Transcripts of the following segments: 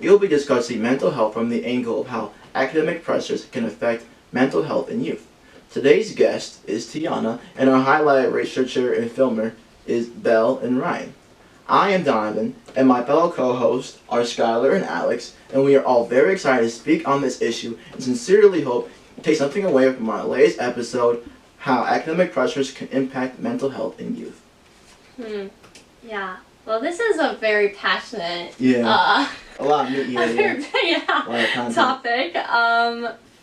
we will be discussing mental health from the angle of how academic pressures can affect mental health in youth. Today's guest is Tiana, and our highlight researcher and filmer is Belle and Ryan. I am Donovan, and my fellow co-hosts are Skylar and Alex, and we are all very excited to speak on this issue and sincerely hope to take something away from our latest episode, how academic pressures can impact mental health in youth. Yeah. Well, this is a very passionate a lot of topic.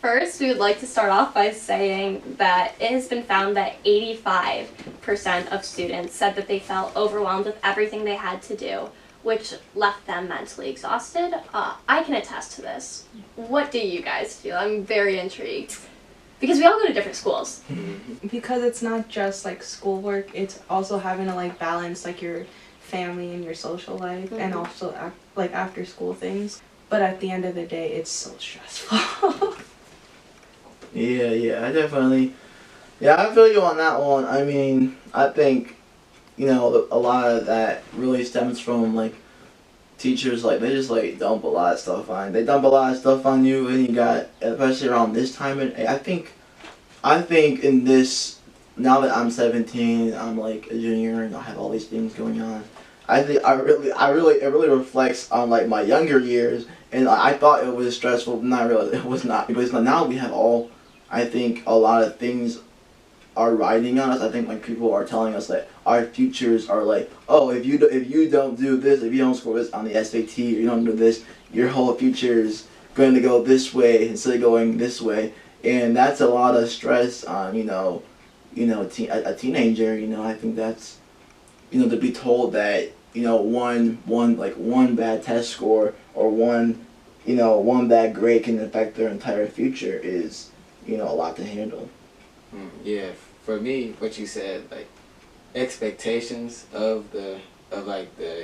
First, we would like to start off by saying that it has been found that 85% of students said that they felt overwhelmed with everything they had to do, which left them mentally exhausted. I can attest to this. What do you guys feel? I'm very intrigued. Because we all go to different schools. Because it's not just like schoolwork, it's also having to like balance like your family and your social life and also like after school things. But at the end of the day, it's so stressful. I definitely. Yeah, I feel you on that one. I mean, I think, a lot of that really stems from, like, teachers, like, they just, like, dump a lot of stuff on. They dump a lot of stuff on you, and you got, especially around this time, and I think in this, now that I'm 17, I'm, like, a junior, and I have all these things going on, I think it really reflects on, like, my younger years, and I thought it was stressful, but not really, it was not, because now we have all, I think a lot of things are riding on us. I think like people are telling us that our futures are like, oh, if you don't do this, if you don't score this on the SAT, or you don't do this, your whole future is going to go this way instead of going this way, and that's a lot of stress on a teenager. I think that's to be told that one bad test score or one bad grade can affect their entire future is a lot to handle. Yeah, for me, what you said, like expectations of the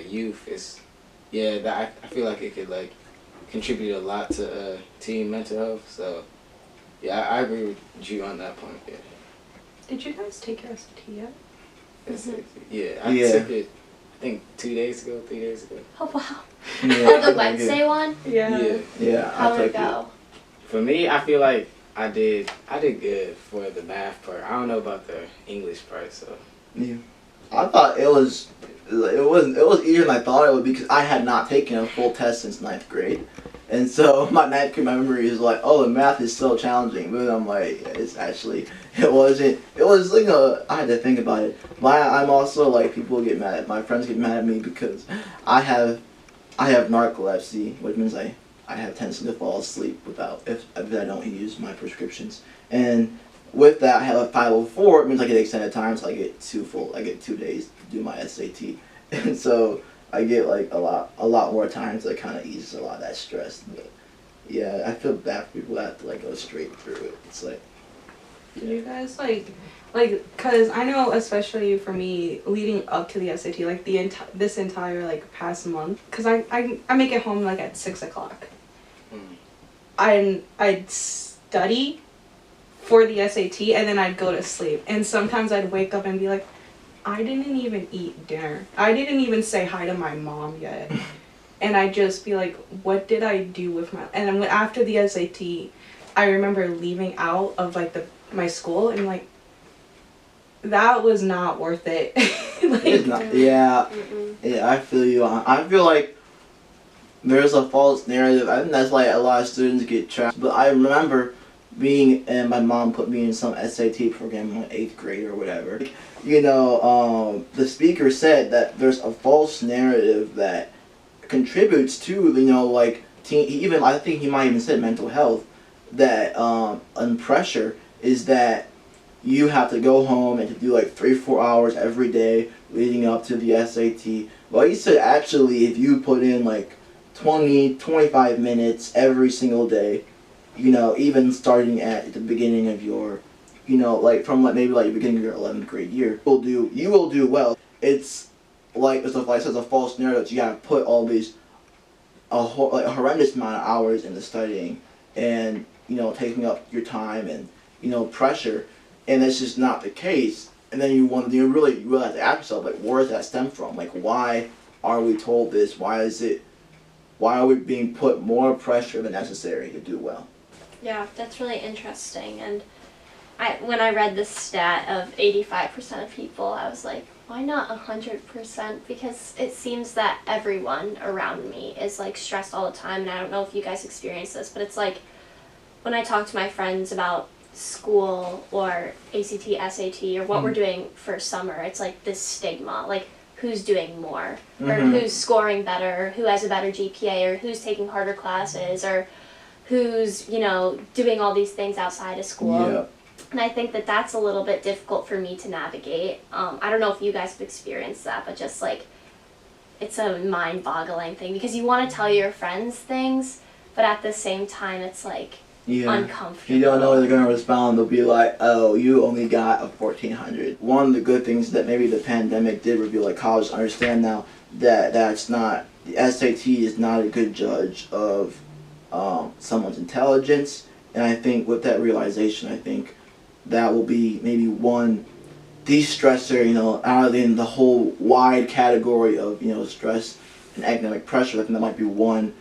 youth is, that I feel like it could like contribute a lot to teen mental health. So yeah, I agree with you on that point. Yeah. Did you guys take your SAT yet? Yeah, I took it. I think 3 days ago. Oh wow! Yeah, the Wednesday one. Yeah. How did it go? For me, I feel like I did good for the math part. I don't know about the English part, so. Yeah. I thought it was easier than I thought it would be because I had not taken a full test since 9th grade. And so my 9th grade memory is like, oh, the math is still challenging. But I'm like, it wasn't. It was, I had to think about it. But I'm also like, my friends get mad at me because I have narcolepsy, which means I have tendency to fall asleep if I don't use my prescriptions. And with that, I have a 504. It means I get extended time, so I get 2 days to do my SAT. And so I get like a lot more time, so it kind of eases a lot of that stress. But yeah, I feel bad for people that have to like go straight through it. It's like. Yeah. You guys cause I know especially for me leading up to the SAT, like this entire like past month, cause I make it home like at 6:00. I'd study for the SAT and then I'd go to sleep. And sometimes I'd wake up and be like, I didn't even eat dinner. I didn't even say hi to my mom yet. And I'd just be like, what did I do with my... And then after the SAT, I remember leaving out of like my school and like, that was not worth it. It's not. Yeah, I feel you. I feel like there's a false narrative. I think that's why a lot of students get trapped. But I remember and my mom put me in some SAT program in 8th grade or whatever. The speaker said that there's a false narrative that contributes to, even, I think he might even said mental health, that on pressure is that you have to go home and to do like 3-4 hours every day leading up to the SAT. Well, he said actually if you put in like 20-25 minutes every single day, even starting at the beginning of your, from maybe the beginning of your 11th grade year, you will do well. It's like it's a false narrative. You gotta put all these a horrendous amount of hours into studying and taking up your time and pressure, and that's just not the case. And then you really have to ask yourself, like, where does that stem from? Like, why are we told this? Why is it why are we being put more pressure than necessary to do well? Yeah, that's really interesting. And when I read this stat of 85% of people, I was like, why not 100%? Because it seems that everyone around me is like stressed all the time. And I don't know if you guys experience this, but it's like when I talk to my friends about school or ACT, SAT, or what we're doing for summer, it's like this stigma, like who's doing more, or who's scoring better, who has a better GPA, or who's taking harder classes, or who's, you know, doing all these things outside of school. Yeah. And I think that that's a little bit difficult for me to navigate. I don't know if you guys have experienced that, but just like, it's a mind-boggling thing because you want to tell your friends things, but at the same time, it's like uncomfortable. You don't know how they're going to respond. They'll be like, oh, you only got a 1400. One of the good things that maybe the pandemic did reveal, like colleges understand now that that's not, the SAT is not a good judge of someone's intelligence. And I think with that realization, I think that will be maybe one de-stressor, you know, out of the whole wide category of, you know, stress and academic pressure. I think that might be one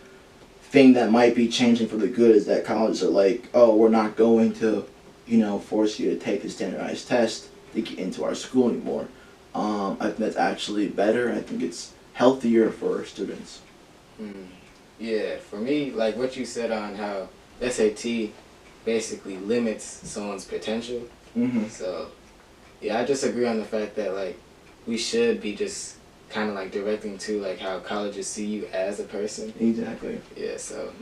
thing that might be changing for the good, is that colleges are like, oh, we're not going to, you know, force you to take a standardized test to get into our school anymore. I think that's actually better. I think it's healthier for students. Yeah, for me, like what you said on how SAT basically limits someone's potential. So, yeah, I just agree on the fact that like we should be just kind of like directing to like how colleges see you as a person. Exactly. Yeah, so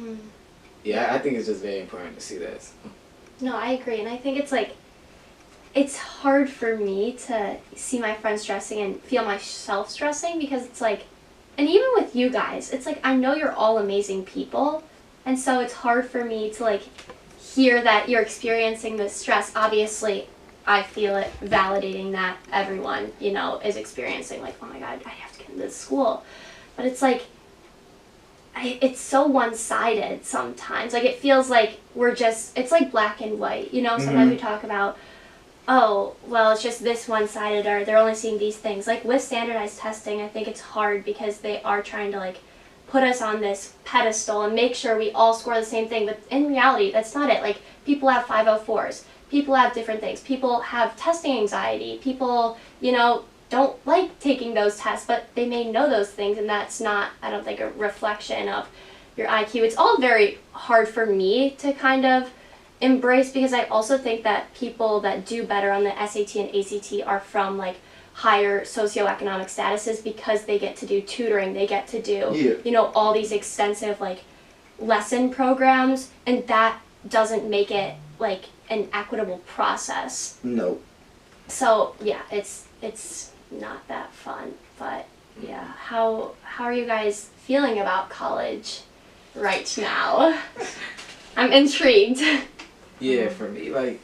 yeah, I think it's just very important to see that. No, I agree, and I think it's like, it's hard for me to see my friends stressing and feel myself stressing because it's like, and even with you guys, it's like I know you're all amazing people, and so it's hard for me to like hear that you're experiencing this stress. Obviously, I feel it validating that everyone, you know, is experiencing like, oh my God, I have to get into this school. But it's like, it's so one-sided sometimes. Like it feels like it's like black and white, you know, sometimes we talk about, oh, well, it's just this one-sided, or they're only seeing these things. Like with standardized testing, I think it's hard because they are trying to like put us on this pedestal and make sure we all score the same thing. But in reality, that's not it. Like people have 504s. People have different things. People have testing anxiety. People, you know, don't like taking those tests, but they may know those things, and that's not, I don't think, a reflection of your IQ. It's all very hard for me to kind of embrace because I also think that people that do better on the SAT and ACT are from like higher socioeconomic statuses because they get to do tutoring, they get to do, you know, all these extensive like lesson programs, and that doesn't make it like an equitable process. No. So yeah, it's not that fun, but yeah. How are you guys feeling about college right now? I'm intrigued. Yeah, for me, like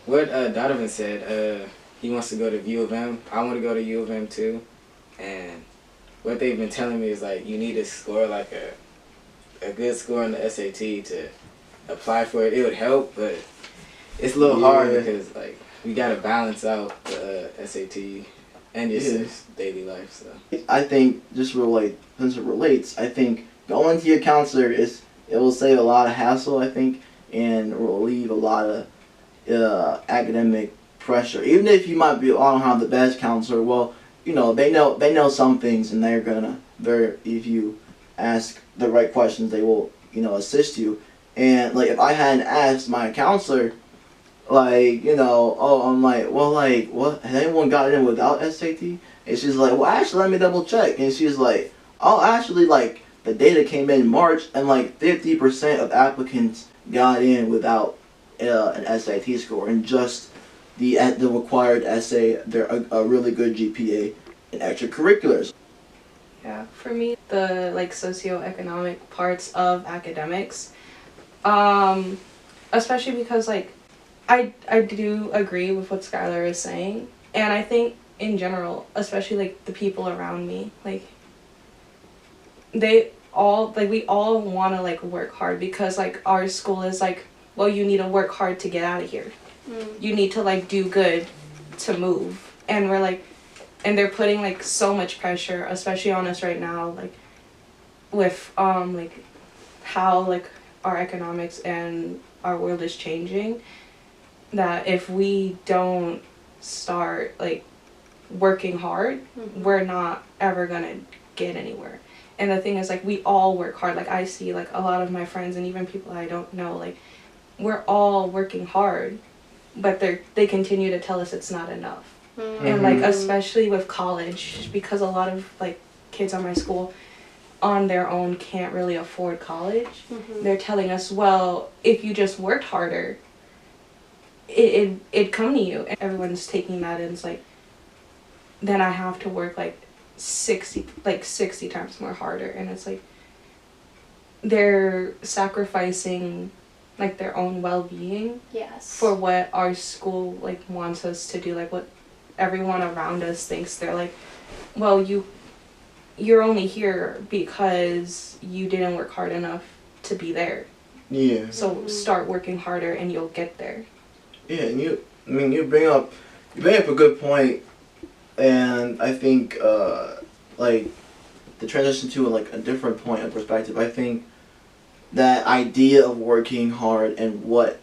what Donovan said, he wants to go to U of M. I want to go to U of M too, and what they've been telling me is like you need to score like a good score on the SAT to apply for it. It would help, but it's a little hard because like we gotta balance out the SAT and your daily life. So I think just since it relates, I think going to your counselor it will save a lot of hassle. I think, and relieve a lot of academic pressure. Even if you might be, I don't have the best counselor. Well, you know they know some things, and they're gonna if you ask the right questions, they will, you know, assist you. And like if I hadn't asked my counselor, like, you know, oh, I'm like, well, like, what, has anyone gotten in without SAT? And she's like, well, actually, let me double check. And she's like, oh, actually, like, the data came in March, and like 50% of applicants got in without an SAT score, and just the required essay, they're a really good GPA in extracurriculars. Yeah, for me, the like socioeconomic parts of academics, especially because like I do agree with what Skylar is saying, and I think in general, especially like the people around me, like we all want to like work hard because like our school is like, well, you need to work hard to get out of here. You need to like do good to move, and we're like, and they're putting like so much pressure, especially on us right now, like with like how like our economics and our world is changing, that if we don't start like working hard, we're not ever gonna get anywhere. And the thing is, like, we all work hard. Like, I see like a lot of my friends and even people I don't know, like, we're all working hard, but they continue to tell us it's not enough. And like, especially with college, because a lot of like kids on my school on their own can't really afford college. They're telling us, well, if you just worked harder, it'd come to you. And everyone's taking that and it's like, then I have to work like 60 times more harder. And it's like, they're sacrificing like their own well-being Yes. for what our school like wants us to do, like what everyone around us thinks. They're like, well, you're only here because you didn't work hard enough to be there. Yeah. So start working harder and you'll get there. Yeah, and you bring up a good point, and I think like the transition to like a different point of perspective. I think that idea of working hard and what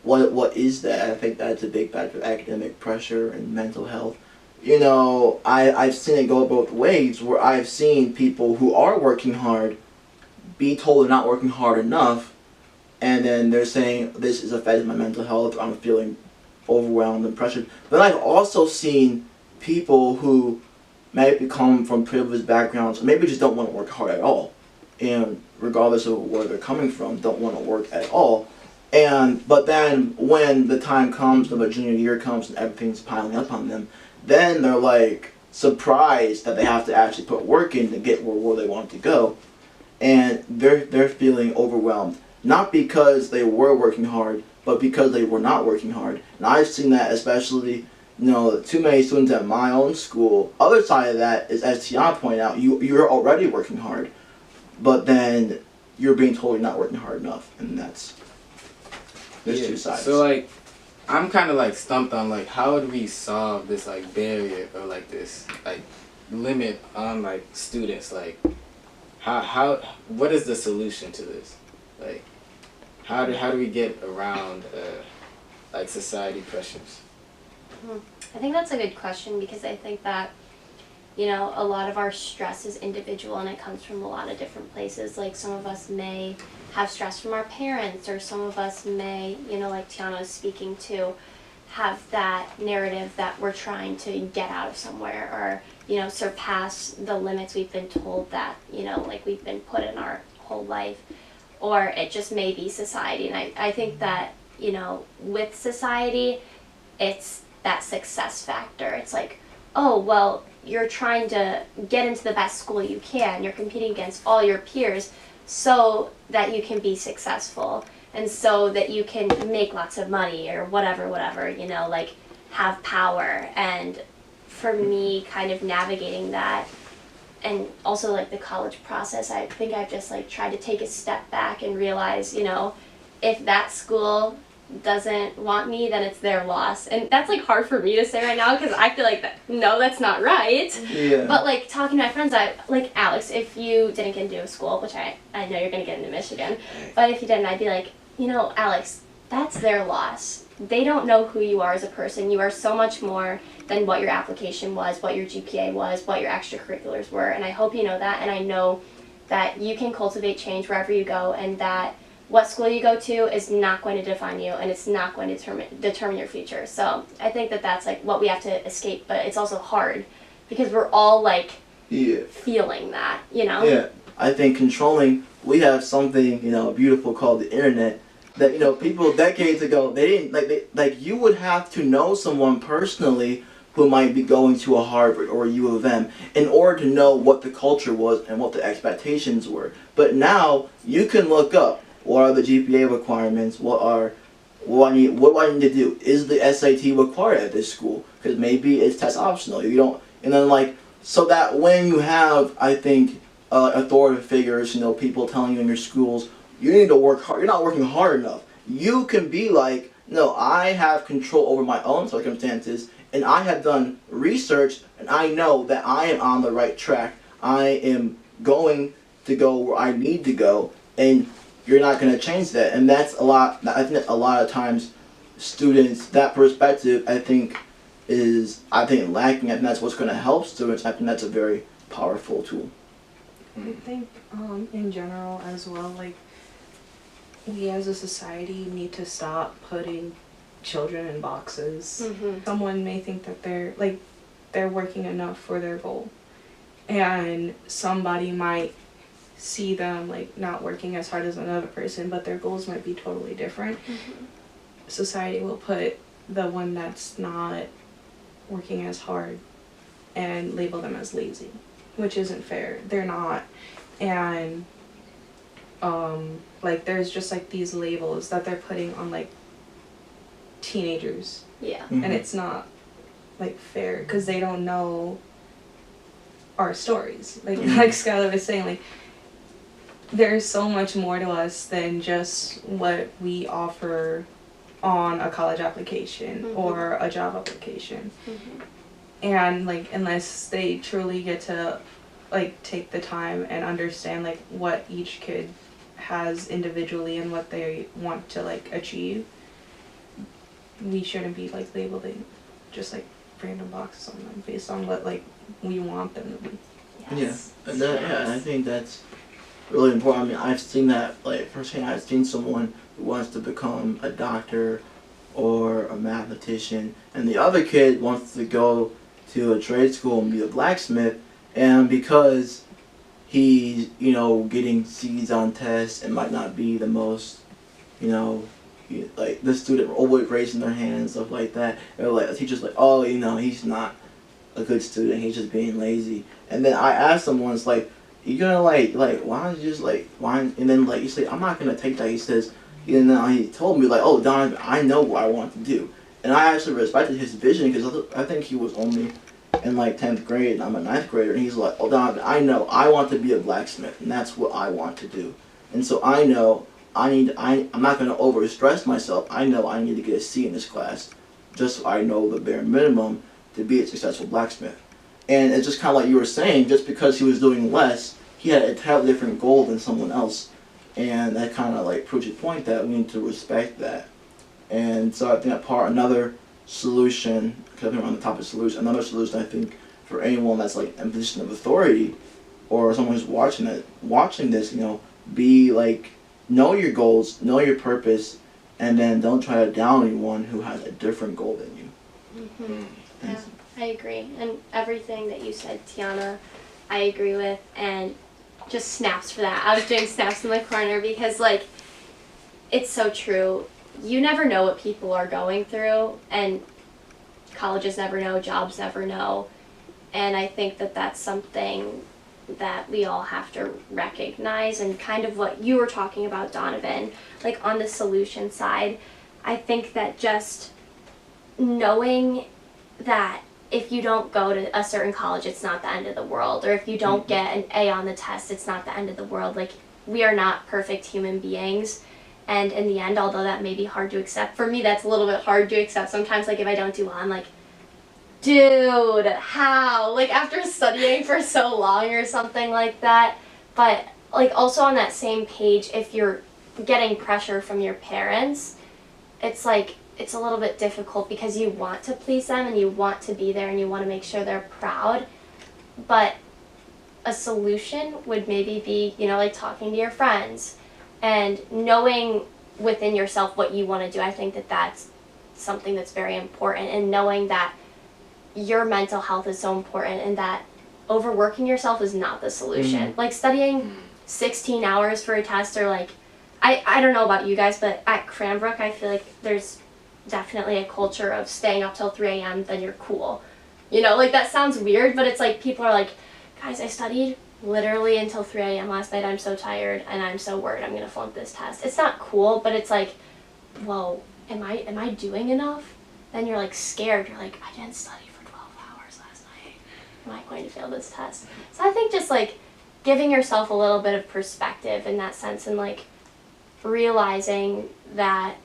is that? I think that's a big factor of academic pressure and mental health. You know, I've seen it go both ways, where I've seen people who are working hard be told they're not working hard enough, and then they're saying, this is affecting my mental health, I'm feeling overwhelmed and pressured. But I've also seen people who maybe come from privileged backgrounds, or maybe just don't want to work hard at all, and regardless of where they're coming from, don't want to work at all. But then when the time comes, the junior year comes, and everything's piling up on them, then they're like surprised that they have to actually put work in to get where they want to go, and they're feeling overwhelmed, not because they were working hard, but because they were not working hard. And I've seen that, especially, too many students at my own school. Other side of that is, as Tiana pointed out, you're already working hard, but then you're being told you're not working hard enough, and there's two sides. So like, I'm kind of like stumped on like, how do we solve this like barrier or like this like limit on like students? Like, what is the solution to this? Like, how do we get around like society pressures? I think that's a good question, because I think that, a lot of our stress is individual and it comes from a lot of different places. Like, some of us may have stress from our parents, or some of us may, like Tiana was speaking to, have that narrative that we're trying to get out of somewhere, or, surpass the limits we've been told that, like we've been put in our whole life. Or it just may be society. And I think that, with society, it's that success factor. It's like, oh, well, you're trying to get into the best school you can. You're competing against all your peers so that you can be successful and so that you can make lots of money or whatever, like have power. And for me, kind of navigating that, and also like the college process, I think I've just like tried to take a step back and realize, if that school doesn't want me, then it's their loss. And that's like hard for me to say right now, because I feel like that's not right. Yeah. But like talking to my friends, like Alex, if you didn't get into a school, which I know you're gonna get into Michigan, but if you didn't, I'd be like, Alex, that's their loss. They don't know who you are as a person. You are so much more than what your application was, what your GPA was, what your extracurriculars were. And I hope you know that, and I know that you can cultivate change wherever you go, and that what school you go to is not going to define you, and it's not going to determine your future. So I think that that's like what we have to escape, but it's also hard because we're all like feeling that, Yeah, I think we have something, beautiful called the internet, that, people decades ago, they didn't, you would have to know someone personally who might be going to a Harvard or a U of M in order to know what the culture was and what the expectations were. But now you can look up, what are the GPA requirements? What do I need to do? Is the SAT required at this school? Because maybe it's test optional. You don't, and then so that when you have, I think, authoritative figures, people telling you in your schools, you need to work hard. You're not working hard enough. You can be like, no, I have control over my own circumstances, and I have done research, and I know that I am on the right track. I am going to go where I need to go, and you're not going to change that. And that's a lot. I think a lot of times, students, that perspective, I think lacking. I think that's what's going to help students. I think that's a very powerful tool. I think in general as well, like we as a society need to stop putting children in boxes. Mm-hmm. Someone may think that they're working enough for their goal, and somebody might see them like not working as hard as another person, but their goals might be totally different. Mm-hmm. Society will put the one that's not working as hard and label them as lazy, which isn't fair. They're not. And like there's just like these labels that they're putting on like teenagers, Yeah. Mm-hmm. and it's not like fair because they don't know our stories. Like like Skylar was saying, like there's so much more to us than just what we offer on a college application Mhm. or a job application. Mm-hmm. And like unless they truly get to like take the time and understand like what each kid has individually and what they want to like achieve, we shouldn't be like labeling just like random boxes on them based on what like we want them to be. Yes. Yeah, and I think that's really important. I mean, I've seen that, like, firsthand. I've seen someone who wants to become a doctor or a mathematician, and the other kid wants to go to a trade school and be a blacksmith, and because he's, getting C's on tests and might not be the most, like, the student always raising their hand and stuff like that, and like, the teacher's like, oh, he's not a good student, he's just being lazy. And then I asked him once, like, you gonna like why don't you just and then like he said, I'm not gonna take that. He says, he told me like, oh Donovan, I know what I want to do, and I actually respected his vision because I think he was only in like 10th grade and I'm a 9th grader, and he's like, oh Donovan, I know I want to be a blacksmith and that's what I want to do, and so I know I'm not gonna overstress myself. I know I need to get a C in this class, just so I know the bare minimum to be a successful blacksmith. And it's just kind of like you were saying, just because he was doing less, he had a entirely different goal than someone else. And that kind of like proves your point that we need to respect that. And so I think another solution, because I think we're on the topic of solution, another solution I think for anyone that's like in a position of authority or someone who's watching this, be like, know your goals, know your purpose, and then don't try to down anyone who has a different goal than you. Mm-hmm. And Yeah, I agree. And everything that you said, Tiana, I agree with. And just snaps for that. I was doing snaps in the corner because, like, it's so true. You never know what people are going through, and colleges never know, jobs never know. And I think that that's something that we all have to recognize, and kind of what you were talking about, Donovan, like on the solution side. I think that just knowing that if you don't go to a certain college, it's not the end of the world, or if you don't get an A on the test, it's not the end of the world. Like, we are not perfect human beings, and in the end, although that may be hard to accept, for me that's a little bit hard to accept sometimes. Like, if I don't do well, I'm like, dude, how? Like, after studying for so long or something like that. But like, also on that same page, if you're getting pressure from your parents, it's like, it's a little bit difficult because you want to please them and you want to be there and you want to make sure they're proud. But a solution would maybe be, like talking to your friends and knowing within yourself what you want to do. I think that that's something that's very important, and knowing that your mental health is so important and that overworking yourself is not the solution. Like, studying 16 hours for a test, or like, I don't know about you guys, but at Cranbrook I feel like there's definitely a culture of staying up till 3 a.m. then you're cool. Like, that sounds weird, but it's like people are like, guys, I studied literally until 3 a.m. last night. I'm so tired and I'm so worried I'm gonna flunk this test. It's not cool, but it's like, whoa, am I doing enough? Then you're like scared. You're like, I didn't study for 12 hours last night. Am I going to fail this test? So I think just like giving yourself a little bit of perspective in that sense, and like realizing that,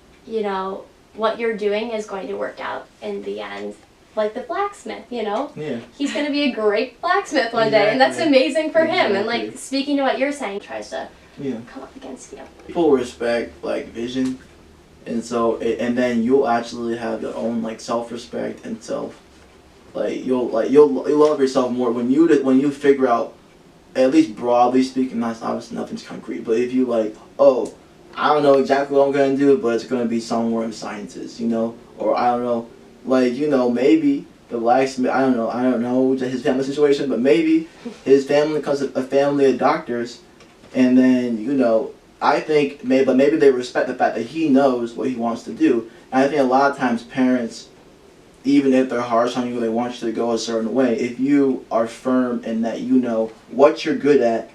what you're doing is going to work out in the end. like the blacksmith, you know? Yeah. He's going to be a great blacksmith one day, and that's Exactly. amazing for him. And like Exactly. speaking to what you're saying, he tries to Yeah. come up against you. People respect like vision, and so and then you'll actually have your own like self-respect and self, you'll love yourself more when you figure out, at least broadly speaking, that's obviously nothing's concrete, but if you like, oh, I don't know exactly what I'm gonna do, but it's gonna be somewhere in sciences, you know, or I don't know, like, you know, maybe the blacksmith, I don't know his family situation, but maybe his family comes a family of doctors, and then, you know, I think maybe they respect the fact that he knows what he wants to do. And I think a lot of times parents, even if they're harsh on you, they want you to go a certain way. If you are firm in that you know what you're good at,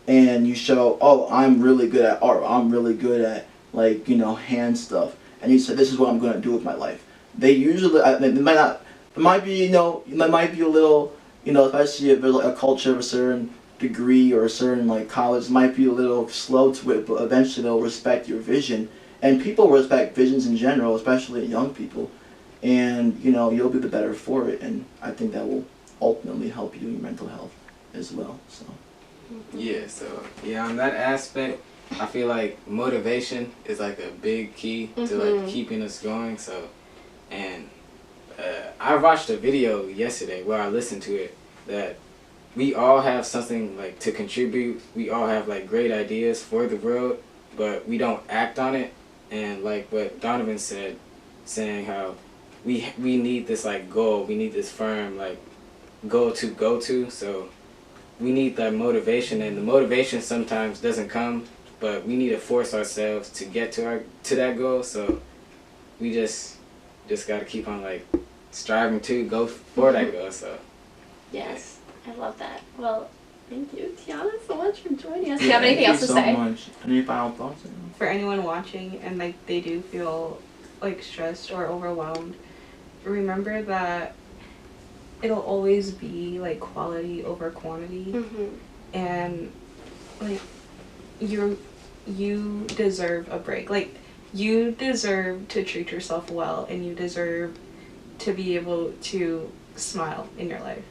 and you show, oh, I'm really good at art, I'm really good at, like, you know, hand stuff, and you say, this is what I'm going to do with my life. They usually, it might be, you know, there might be a little, you know, especially if there's like a culture of a certain degree or a certain like college, might be a little slow to it, but eventually they'll respect your vision. And people respect visions in general, especially young people. And, you know, you'll be the better for it, and I think that will ultimately help you in your mental health as well. So. Yeah, so yeah, on that aspect, I feel like motivation is like a big key to like keeping us going. So, and I watched a video yesterday where I listened to it that we all have something like to contribute. We all have like great ideas for the world, but we don't act on it. And like what Donovan said, saying how we need this like goal, we need this firm like goal to go to. So we need that motivation, and the motivation sometimes doesn't come, but we need to force ourselves to get to that goal. So we just got to keep on like striving to go for that goal. So Yes, I love that. Well, thank you, Tiana, so much for joining us. Do you have anything else to say? Thank you so much. Any final thoughts? For anyone watching and like they do feel like stressed or overwhelmed, remember that it'll always be like quality over quantity. And like you deserve a break. Like you deserve to treat yourself well, and you deserve to be able to smile in your life.